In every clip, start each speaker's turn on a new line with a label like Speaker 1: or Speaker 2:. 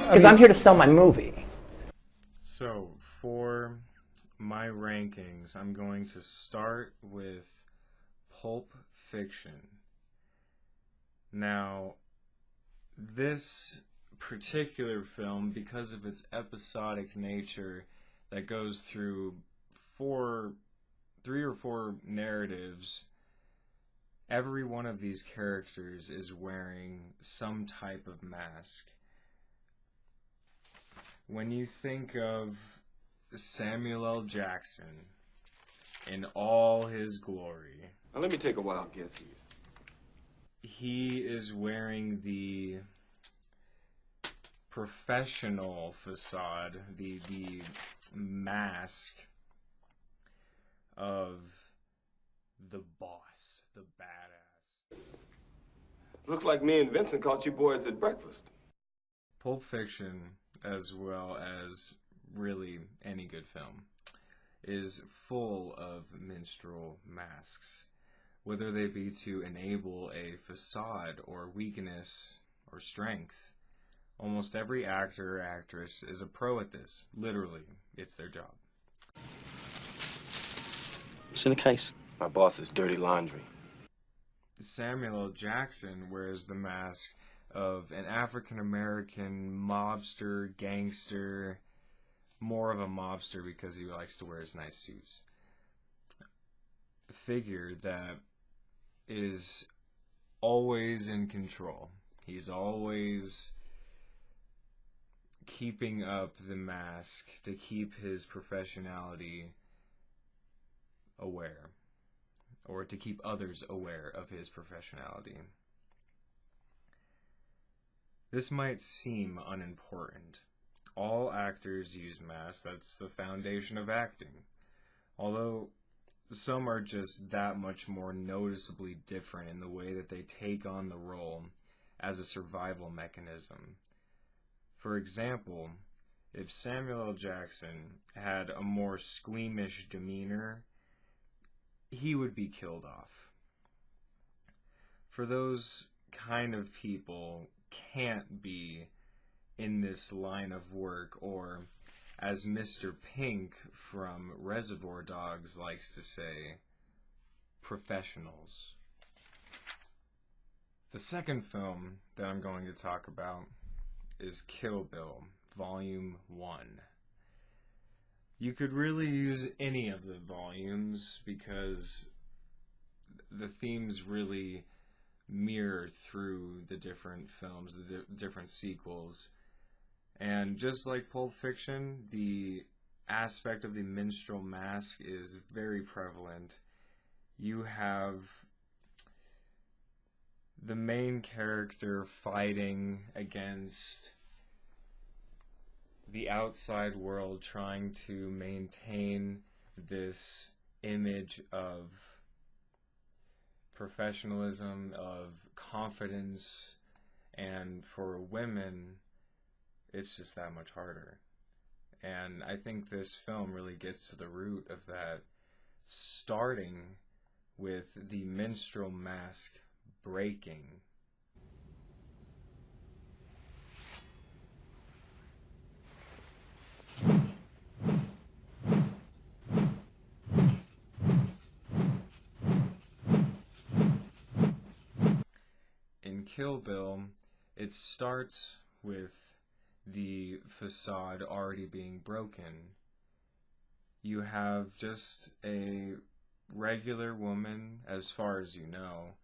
Speaker 1: Because I'm here to sell my movie.
Speaker 2: So, for my rankings, I'm going to start with Pulp Fiction. Now, this particular film, because of its episodic nature that goes through three or four narratives, every one of these characters is wearing some type of mask. When you think of Samuel L. Jackson in all his glory,
Speaker 3: Now let me take a wild guess here.
Speaker 2: he is wearing the professional facade, the mask of the boss, the badass.
Speaker 3: Looks like me and Vincent caught you boys at breakfast.
Speaker 2: Pulp Fiction, as well as really any good film, is full of minstrel masks, whether they be to enable a facade or weakness or strength. Almost every actor or actress is a pro at this. Literally, it's their job.
Speaker 4: What's in the case?
Speaker 3: My boss's dirty laundry.
Speaker 2: Samuel L. Jackson wears the mask of an African-American mobster, gangster, more of a mobster because he likes to wear his nice suits, figure that is always in control. He's always keeping up the mask to keep his professionality aware, or to keep others aware of his professionality. This might seem unimportant. All actors use masks. That's the foundation of acting. Although some are just that much more noticeably different in the way that they take on the role as a survival mechanism. For example, if Samuel L. Jackson had a more squeamish demeanor, he would be killed off. For those kind of people can't be in this line of work, or as Mr. Pink from Reservoir Dogs likes to say, professionals. The second film that I'm going to talk about is Kill Bill, Volume 1. You could really use any of the volumes because the themes really mirror through the different films, the different sequels. And just like Pulp Fiction, the aspect of the minstrel mask is very prevalent. You have the main character fighting against the outside world, trying to maintain this image of professionalism, of confidence, and for women, it's just that much harder. And I think this film really gets to the root of that, starting with the minstrel mask breaking. In Kill Bill, it starts with the facade already being broken. You have just a regular woman, as far as you know,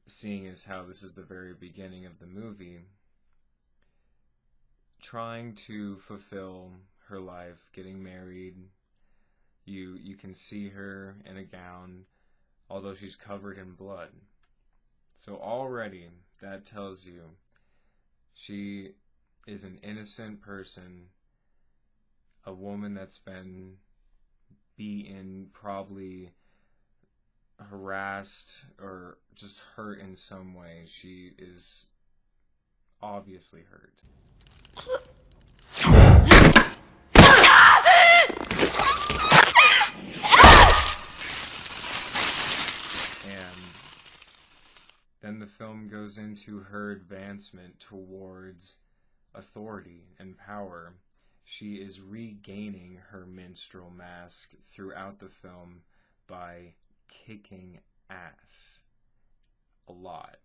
Speaker 2: seeing as how this is the very beginning of the movie, trying to fulfill her life, getting married. You can see her in a gown, although she's covered in blood. So already that tells you she is an innocent person, a woman that's been beaten, probably harassed, or just hurt in some way. She is obviously hurt. And then the film goes into her advancement towards authority and power, she is regaining her minstrel mask throughout the film by kicking ass a lot.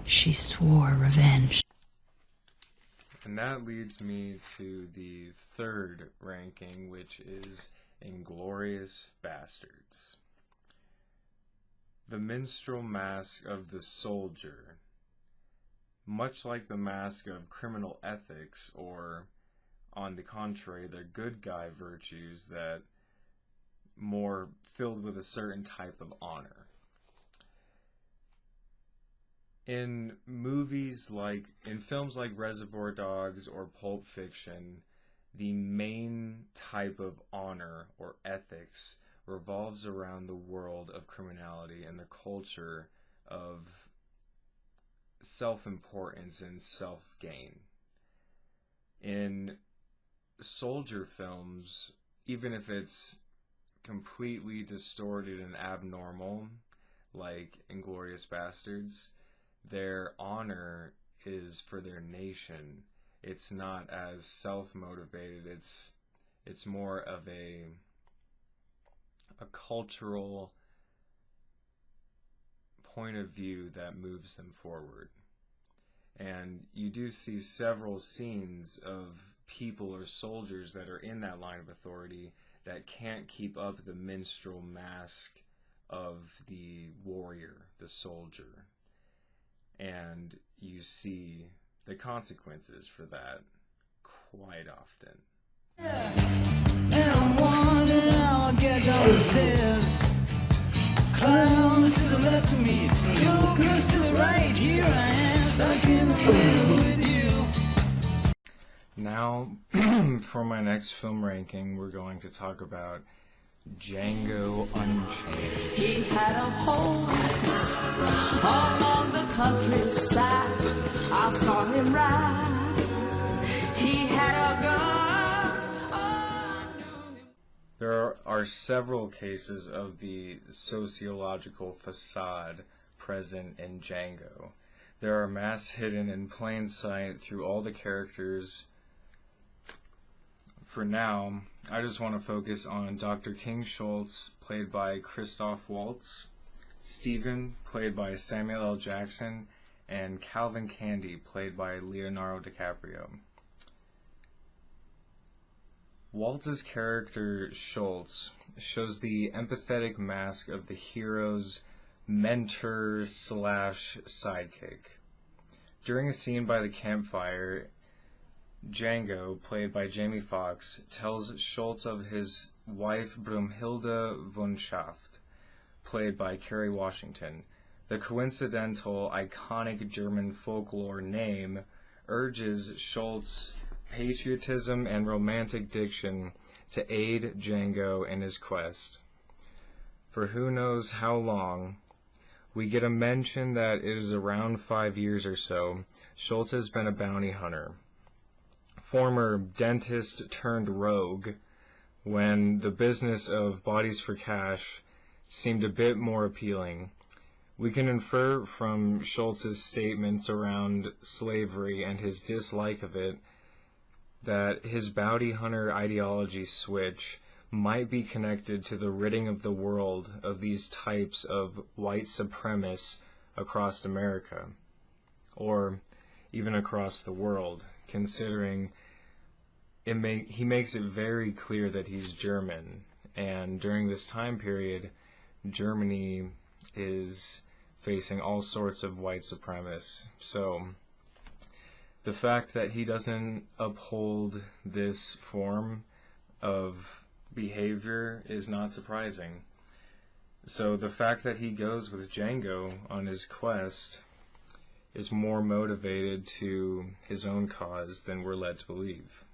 Speaker 1: She swore revenge.
Speaker 2: And that leads me to the third ranking, which is Inglourious Basterds. The minstrel mask of the soldier, much like the mask of criminal ethics, or on the contrary, the good guy virtues that more filled with a certain type of honor. In films like Reservoir Dogs or Pulp Fiction, the main type of honor or ethics revolves around the world of criminality and the culture of self-importance and self-gain. In soldier films, even if it's completely distorted and abnormal, like Inglourious Basterds, their honor is for their nation. It's not as self-motivated. It's more of a cultural point of view that moves them forward. And you do see several scenes of people or soldiers that are in that line of authority that can't keep up the minstrel mask of the warrior, the soldier. And you see the consequences for that quite often.
Speaker 4: And I'm wondering how I'll get down the stairs. Clowns to the left of me, jokers to the right. Here I am, stuck in the middle with you.
Speaker 2: Now, for my next film ranking, we're going to talk about Django Unchained.
Speaker 5: He had a horse along the countryside. I saw him ride. He had a gun. Oh, I knew him.
Speaker 2: There are several cases of the sociological facade present in Django. There are masks hidden in plain sight through all the characters. For now, I just want to focus on Dr. King Schultz, played by Christoph Waltz, Stephen, played by Samuel L. Jackson, and Calvin Candy, played by Leonardo DiCaprio. Waltz's character, Schultz, shows the empathetic mask of the hero's mentor/sidekick. During a scene by the campfire, Django, played by Jamie Foxx, tells Schultz of his wife Brumhilde von Schaft, played by Kerry Washington. The coincidental, iconic German folklore name urges Schultz's patriotism and romantic diction to aid Django in his quest. For who knows how long, we get a mention that it is around 5 years or so, Schultz has been a bounty hunter. Former dentist turned rogue, when the business of bodies for cash seemed a bit more appealing. We can infer from Schultz's statements around slavery and his dislike of it that his bounty hunter ideology switch might be connected to the ridding of the world of these types of white supremacists across America, or even across the world, considering he makes it very clear that he's German, and during this time period, Germany is facing all sorts of white supremacists. So the fact that he doesn't uphold this form of behavior is not surprising. So the fact that he goes with Django on his quest is more motivated to his own cause than we're led to believe.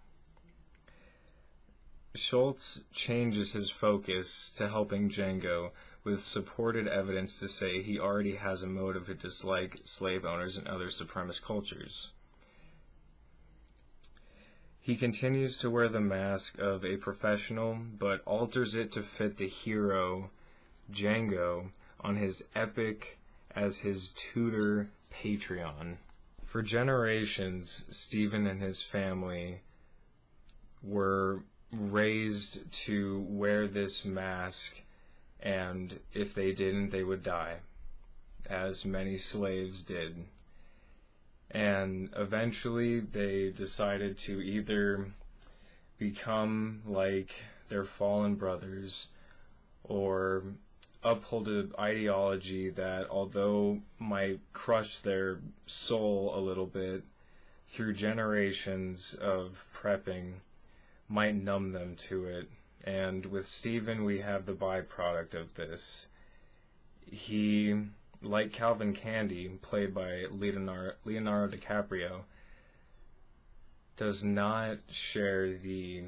Speaker 2: Schultz changes his focus to helping Django with supported evidence to say he already has a motive to dislike slave owners and other supremacist cultures. He continues to wear the mask of a professional, but alters it to fit the hero Django on his epic as his tutor Patreon. For generations, Stephen and his family were raised to wear this mask, and if they didn't, they would die, as many slaves did. And eventually they decided to either become like their fallen brothers or uphold an ideology that, although might crush their soul a little bit through generations of prepping, might numb them to it. And with Stephen, we have the byproduct of this. He, like Calvin Candy, played by Leonardo DiCaprio, does not share the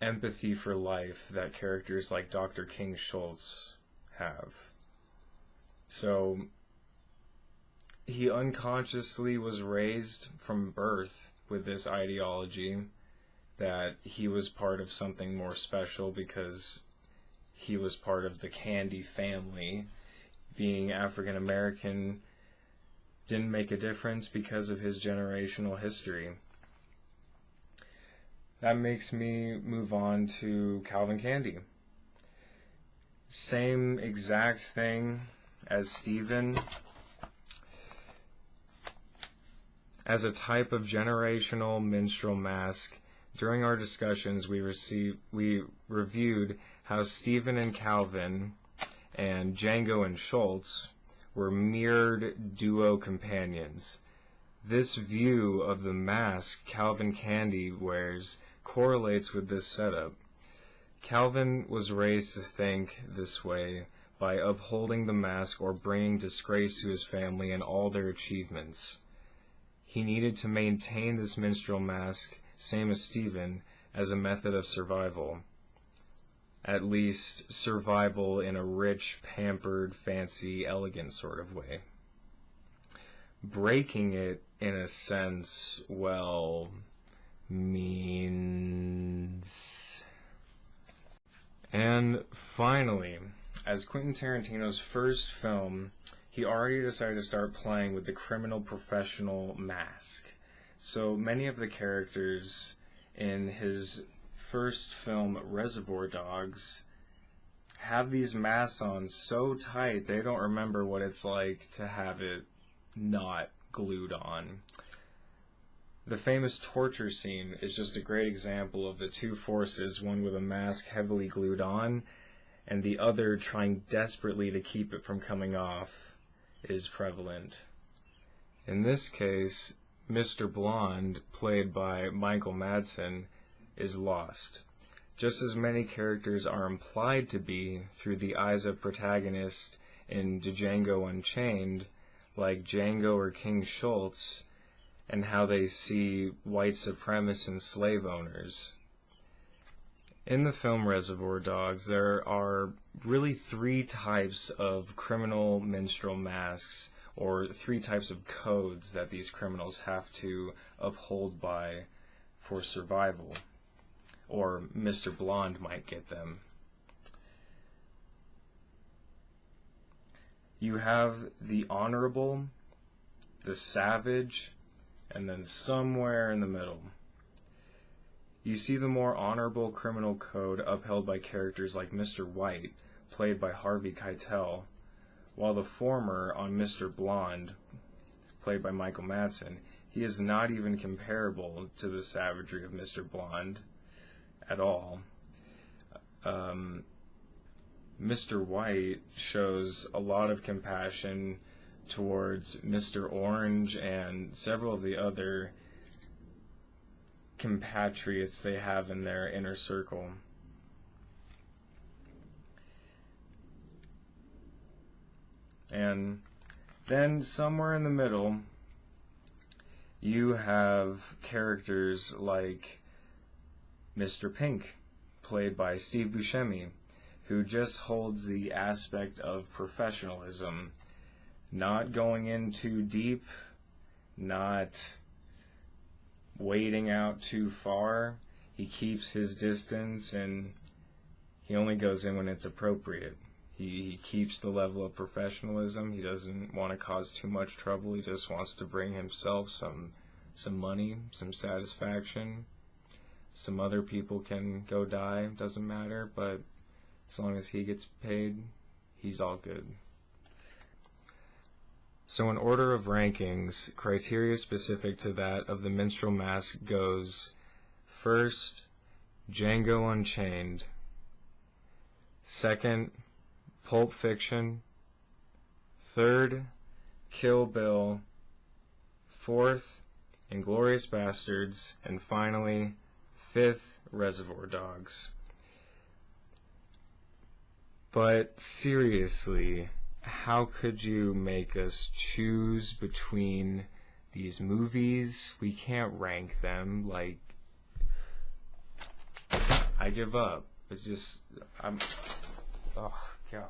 Speaker 2: empathy for life that characters like Dr. King Schultz have. So he unconsciously was raised from birth with this ideology that he was part of something more special because he was part of the Candy family. Being African American didn't make a difference because of his generational history. That makes me move on to Calvin Candy. Same exact thing as Stephen. As a type of generational minstrel mask, during our discussions we reviewed how Stephen and Calvin and Django and Schultz were mirrored duo companions. This view of the mask Calvin Candy wears correlates with this setup. Calvin was raised to think this way by upholding the mask or bringing disgrace to his family and all their achievements. He needed to maintain this minstrel mask, same as Stephen, as a method of survival. At least survival in a rich, pampered, fancy, elegant sort of way. Breaking it, in a sense, well, means... And finally, as Quentin Tarantino's first film, he already decided to start playing with the criminal professional mask. So many of the characters in his first film, Reservoir Dogs, have these masks on so tight they don't remember what it's like to have it not glued on. The famous torture scene is just a great example of the two forces, one with a mask heavily glued on, and the other trying desperately to keep it from coming off, is prevalent. In this case, Mr. Blonde, played by Michael Madsen, is lost. Just as many characters are implied to be through the eyes of protagonists in Django Unchained, like Django or King Schultz, and how they see white supremacists and slave owners. In the film Reservoir Dogs, there are really three types of criminal minstrel masks, or three types of codes that these criminals have to uphold by for survival. Or Mr. Blonde might get them. You have the honorable, the savage, and then somewhere in the middle. You see the more honorable criminal code upheld by characters like Mr. White, played by Harvey Keitel, while the former, on Mr. Blonde, played by Michael Madsen, he is not even comparable to the savagery of Mr. Blonde at all. Mr. White shows a lot of compassion towards Mr. Orange and several of the other compatriots they have in their inner circle. And then somewhere in the middle, you have characters like Mr. Pink, played by Steve Buscemi, who just holds the aspect of professionalism, not going in too deep, not wading out too far. He keeps his distance, and He only goes in when it's appropriate. He keeps the level of professionalism. He doesn't want to cause too much trouble. He just wants to bring himself some money, some satisfaction. Some other people can go die, doesn't matter, but as long as he gets paid, he's all good. So in order of rankings, criteria specific to that of The Minstrel Mask goes: first, Django Unchained; second, Pulp Fiction; third, Kill Bill; fourth, Inglourious Bastards; and finally, fifth, Reservoir Dogs. But seriously, how could you make us choose between these movies? We can't rank them. Like, I give up. It's just, oh, God.